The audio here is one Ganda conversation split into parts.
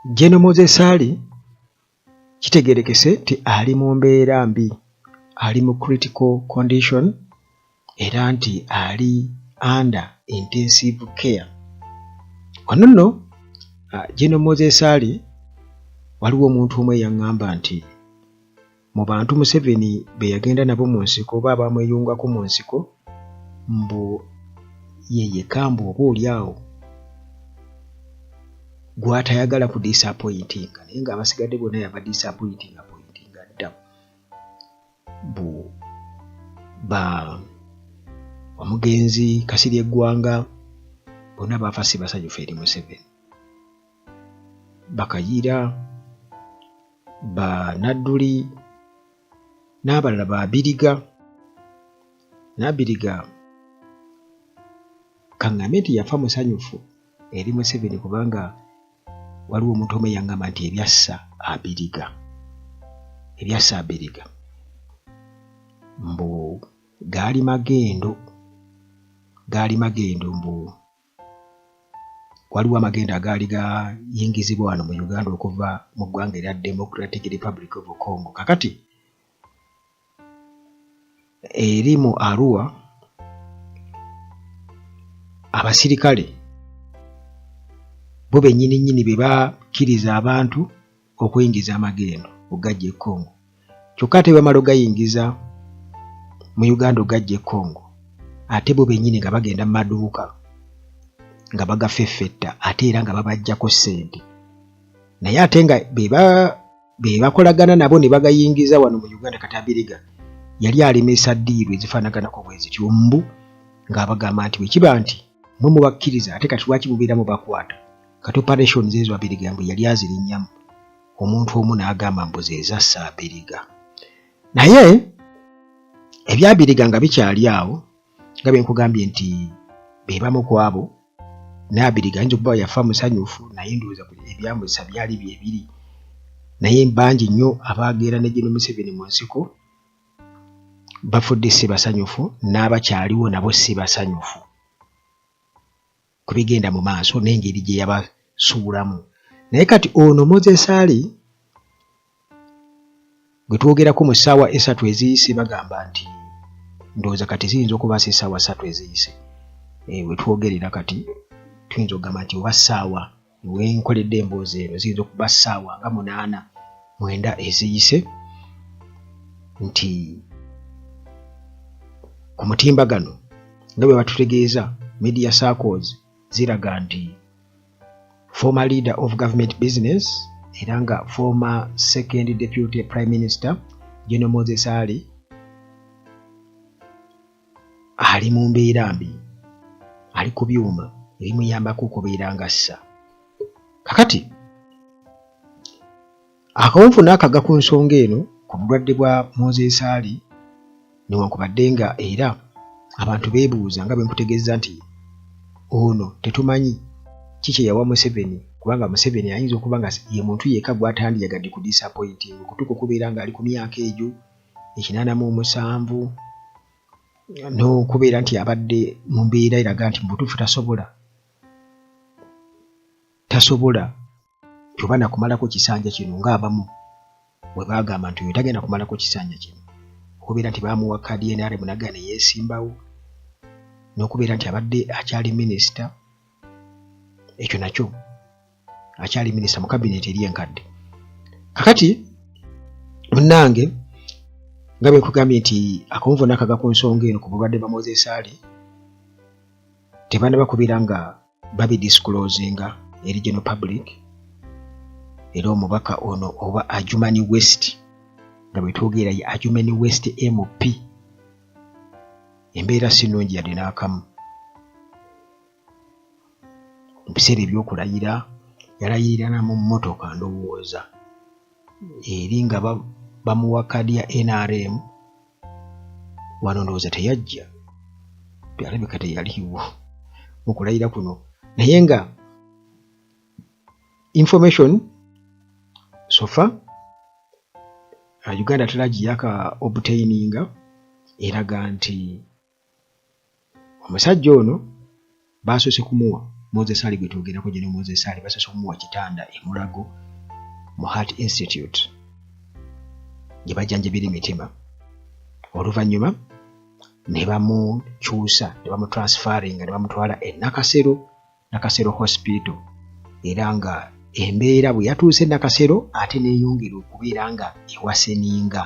General Moses Ali kitegerekese ti ali mu mbeera mbi, ali mu critical condition era nti ali under intensive care. Wano nno General Moses Ali waliwo omuntu omwe yaŋŋamba nti mu bantu Museveni be yagenda nabo mu nsiko oba abamweyungako mu nsiko mbu ye kambu oba oliawo gw'atayagala ku disappointinga naye ng'abasigadde bonna yaba disappointinga dda omugenzi Kasirye Gwanga bonna baafa si basanyufu eri Museveni. Bakayira, ba Nadduli n'abalala ba Nabiriga kaŋŋamye nti yafa musanyufu eri Museveni kubanga waliwo omuntu omwe yaŋŋamba nti ebyassa Abiriga mbu gaali magendo mbu waliwo amagendo agaali gayingizibwa wano mu Uganda okuva mu ggwanga erya Democratic Republic of Congo. Kakati eri mu Arua abasirikale bo bennyini be bakkiriza abantu okuyingiza amagendo ogajja e Congo. Kyokka ate bamala ogayingiza mu Uganda ogajja e Congo ate bo bennyini nga bagenda mu maduuka nga bagafeffetta ate era nga babajjako ssente. Naye ate nga be bakolagana nabo ne bagayingiza wano mu Uganda kati Abiriga yali alemesa ddiiru ezifaanaganako bwe zityo mbu ng'abagamba nti bwe kiba nti mwe mubakkiriza ate kati lwaki mubeera mubakwata. Kati operations ezo Abiriga mbu yali azirinnyamu. Omuntu omu n'agamba mbu ze zassa Abiriga. Naye ebya Abiriga nga bikyali awo nga bwe nkugambye nti be bamu ku abo n'Abiriga ayinza okuba yafa musanyufu naye ndowooza ebyambusa byali byebiri. Naye bangi nnyo abaageera ne General Museveni mu nsiko bafudde si basanyufu n'abakyaliwo nabo si basanyufu kubigenda mu maaso n'engeri gye yabasuulamu. Naye kati ono Moses Ali gwe twogerako mu ssaawa 3 eziyise bagamba nti ndowooza kati ziyinza okuba si ssaawa 3 eziyise we twogerera kati tuyinza okugamba nti oba ssaawa wenkoledde emboozi eno ziyinza okuba ssaawa nga 8-9 eziyise nti ku mutimbagano nga bwe batutegeeza media circles ziraga nti former leader of government business era nga former second deputy prime minister General Moses Ali ali mu mbeera mbi, ali ku byuma ebimuyambako okubeera nga assa. Kakati akawunfu n'akaga ku nsonga eno ku bulwadde bwa Moses Ali newankubadde nga era abantu beebuuza nga bwe nkutegeeza nti ono tetumanyi kiki yawa Museveni kubanga Museveni ayinza okuba nga ye muntu yekka gw'atandiyagadde ku disappointing okutuuka okubeera ng'ali ku myaka egyo 87 n'okubeera nti abadde mu mbeera eraga nti mu butuufu tasobola oba nakumalako kisanja kino ng'abamu bwe baagamba nti oyo tagenda kumalako kisanja kino, okubeera nti baamuwa kaadi y'NRM n'agaana yeesimbawo n'okubeera nti abadde akyali minisita, ekyo nakyo akyali minisita mu kabineeti eri enkadde. Kakati munnange nga bwe nkugambye nti akawunvu n'akaga ku nsonga eno ku bulwadde bwa Moses Ali tebanaba kubeera nga babidisclosinga eri general public. Era omubaka ono oba Adjumani West nga bwe twogera ye Adjumani West MP embeera si nnungi yadde n'akamu. Mu biseera ebyokulayira yalayirira mu mmotoka ndowooza eri nga bamuwa kaadi ya NRM wano ndowooza teyajja byalabika teyaliwo mu kulayira kuno, naye nga information sofa Uganda Tragi yaka obtaininga eraga nti omusajja ono basoose kumuwa Moses Ali gwe twogerako General Moses Ali basoose okumuwa kitanda e Mulago mu Heart Institute gye bajjanjabira emitima. Oluvannyuma ne bamukyusa ne bamutransferinga ne bamutwala e Nakasero Hospital, era nga embeera bwe yatuuse Nakasero ate neeyongera okubeera nga ewaseninga,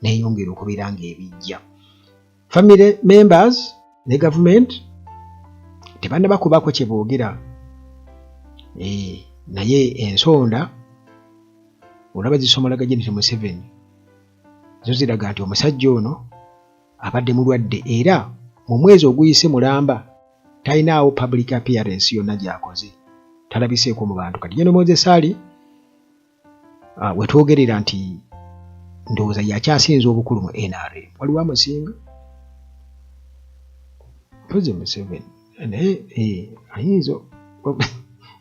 neeyongera okubeera nga ebijja. Family members ne government tebannabakubako kye boogera, naye ensonda olaba zisomolaga Janet Museveni zo ziraga nti omusajja ono abadde mulwadde, era mu mwezi oguyise mulamba talinaawo public appearance yonna gy'akoze, talabiseeko mu bantu. Kati General Moses Ali wetwogerera nti ndowooza yakyasinza obukulu mu NRM, waliwo amusinga mpozi Museveni naye ayinza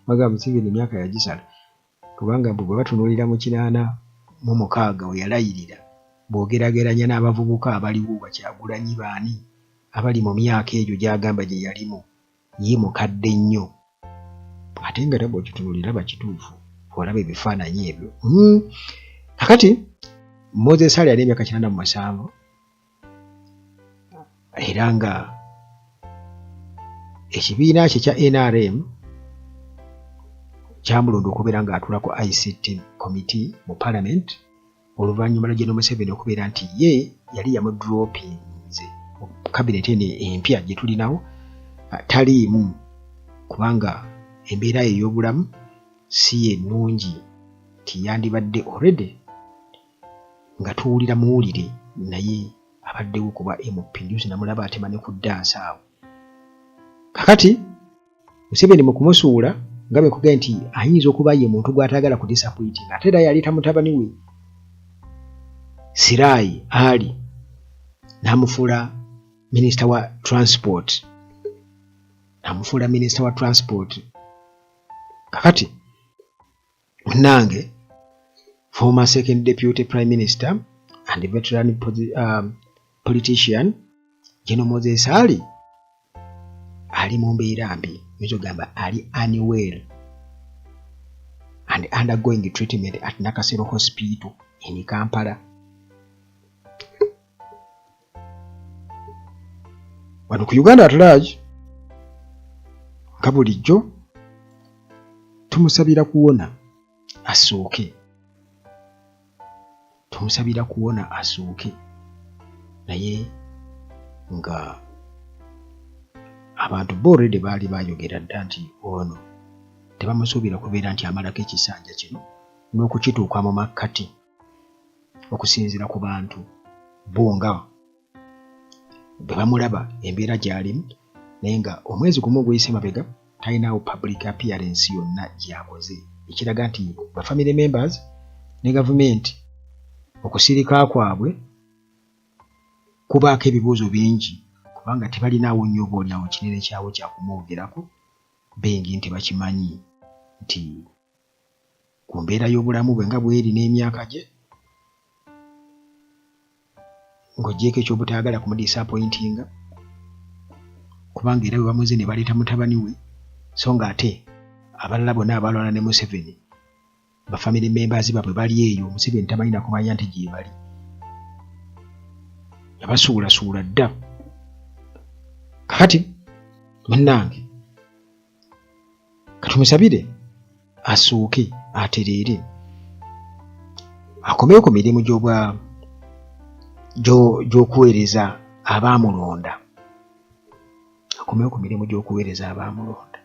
baga Museveni emyaka yagisala, kubanga bwe batunuulira mu 86 we yalayirira bw'ogerageranya n'abavubuka abaliwo Bakyagulanyi baani abali mu myaka egyo gy'agamba gye yalimu, ye mukadde nnyo, ate nga nabwe okitunuulira bakituufu olaba ebifaananyi ebyo. Kakati Moses Ali yali emyaka 87 era nga ekibiina kye kya NRM kyamulonda okubeera ng'atuula ku ICT committee mu parliament. Oluvannyuma lwa General Museveni okubeera nti ye yali yamudropinze mu cabinet eno empya gye tulinawo taliimu, kubanga embeera ye ey'obulamu si ye nnungi, tiyandibadde already nga tuwulira muwulire naye abaddewo kuba MP News namulaba atema ne ku ddansi awo. Kakati Museveni mu kumusuula nga bwe kugamba nti ayinza okuba ye muntu gw'atagala ku disappointing, ate era yaleeta mutabani we Sirai Ali n'amufuula minisita wa transport. Kakati munnange former second deputy prime minister and veteran politician General Moses Ali ali mu mbeera mbi, nizo gamba ali unwell and undergoing treatment at Nakasero Hospital in Kampala. Wano ku Uganda at large nga bulijjo tumusabira kuwona asooke, naye nga abantu already baali bayogera dda nti ono tebamusuubira kubeera nti amalako ekisanja kino n'okukituuka mu makkati okusinziira ku bantu bo nga bwe bamulaba embeera gy'alimu, naye nga omwezi gumu oguyise mabega talinaawo public appearance yonna gy'akoze, ekiraga nti ba family members ne gavumenti okusirika kwabwe kubaako ebibuuzo bingi, kubanga tebalinaawo nnyo oboolyawo kinene kyawo kyakumwogerako, bengi nti bakimanyi nti ku mbeera y'obulamu bwe nga bweri n'emyaka gye, ng'oggyeko eky'obutaagala kumudisappointinga, kubanga era bwe bamuze ne baleeta mutabani we, so nga ate abalala bonna abalwana ne Museveni ba family members babwe bali eyo, Museveni tamanyi na kumanya nti gye bali, yabasuulasuula dda. Kakati munnange katumusabire asooke atereere akomewo ku mirimu gy'okuweereza abaamulonda,